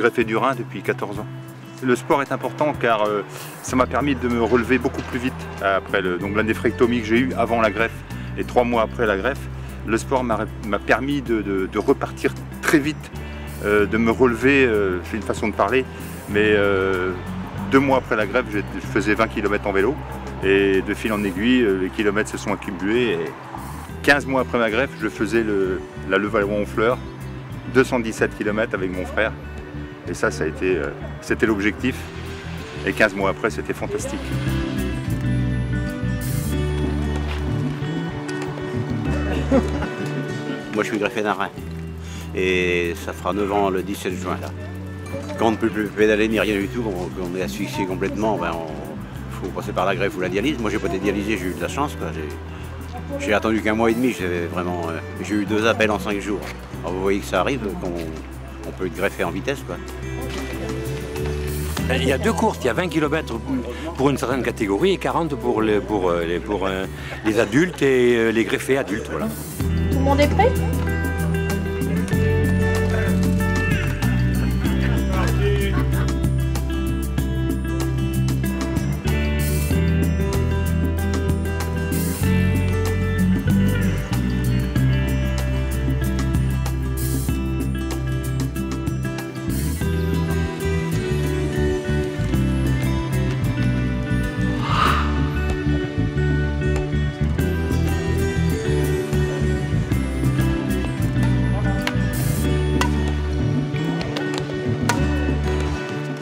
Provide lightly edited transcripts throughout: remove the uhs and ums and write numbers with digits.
greffé du rein depuis 14 ans. Le sport est important car ça m'a permis de me relever beaucoup plus vite après la néphrectomie que j'ai eue avant la greffe et 3 mois après la greffe. Le sport m'a permis de repartir très vite, de me relever, c'est une façon de parler, mais 2 mois après la greffe, je faisais 20 km en vélo et de fil en aiguille, les kilomètres se sont accumulés. Et 15 mois après ma greffe, je faisais la Levallois-Honfleur, 217 km avec mon frère. Et ça a été, c'était l'objectif. Et 15 mois après, c'était fantastique. Moi, je suis greffé d'un rein. Et ça fera 9 ans le 17 juin, là. Quand on ne peut plus pédaler ni rien du tout, qu'on est asphyxié complètement, ben faut passer par la greffe ou la dialyse. Moi, j'ai pas été dialysé, j'ai eu de la chance, quoi. J'ai attendu qu'1 mois et demi, j'ai eu 2 appels en 5 jours. Alors, vous voyez que ça arrive, qu'on peut être greffé en vitesse, quoi. Il y a 2 courses, il y a 20 km pour une certaine catégorie et 40 pour les adultes et les greffés adultes. Voilà. Tout le monde est prêt ?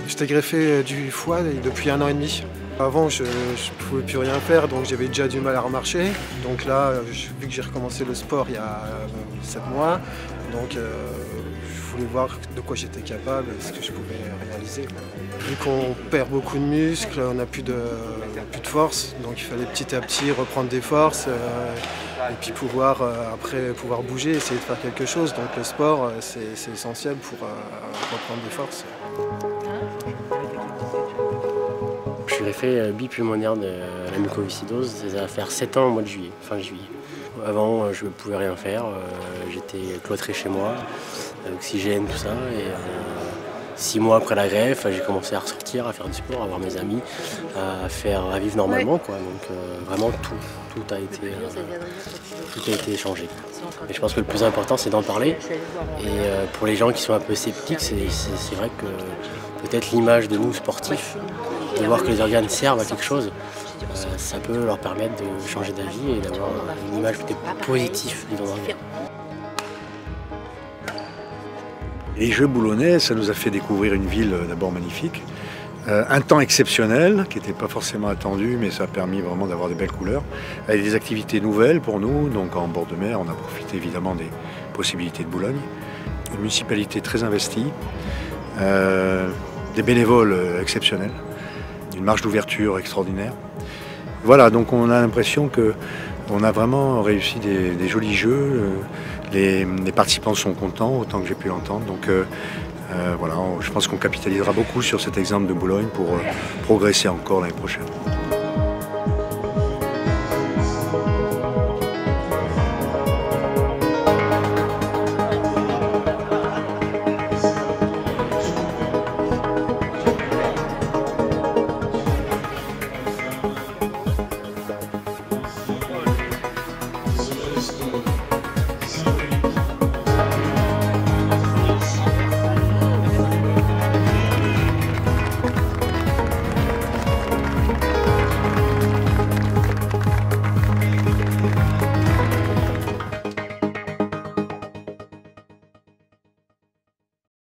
J'étais greffé du foie depuis 1 an et demi. Avant, je ne pouvais plus rien faire, donc j'avais déjà du mal à remarcher. Donc là, vu que j'ai recommencé le sport il y a 7 mois, donc je voulais voir de quoi j'étais capable, ce que je pouvais réaliser. Vu qu'on perd beaucoup de muscles, on n'a plus de force, donc il fallait petit à petit reprendre des forces et puis après pouvoir bouger, essayer de faire quelque chose. Donc le sport, c'est essentiel pour reprendre des forces. Je suis greffé bipulmonaire de la mucoviscidose, ça va faire 7 ans au mois de juillet, fin juillet. Avant, je ne pouvais rien faire, j'étais cloîtré chez moi, oxygène, tout ça. Et 6 mois après la greffe, j'ai commencé à ressortir, à faire du sport, à voir mes amis, à vivre normalement, quoi. Donc vraiment tout a été changé. Et je pense que le plus important, c'est d'en parler. Et pour les gens qui sont un peu sceptiques, c'est vrai que peut-être l'image de nous sportifs, de voir que les organes servent à quelque chose, ça peut leur permettre de changer d'avis et d'avoir une image peut-être positive du don d'organes. Les Jeux boulonnais, ça nous a fait découvrir une ville d'abord magnifique, un temps exceptionnel qui n'était pas forcément attendu, mais ça a permis vraiment d'avoir des belles couleurs, avec des activités nouvelles pour nous. Donc en bord de mer, on a profité évidemment des possibilités de Boulogne, une municipalité très investie, des bénévoles exceptionnels, une marge d'ouverture extraordinaire. Voilà, donc on a l'impression qu'on a vraiment réussi des jolis jeux. Les participants sont contents, autant que j'ai pu l'entendre. Donc voilà, je pense qu'on capitalisera beaucoup sur cet exemple de Boulogne pour progresser encore l'année prochaine.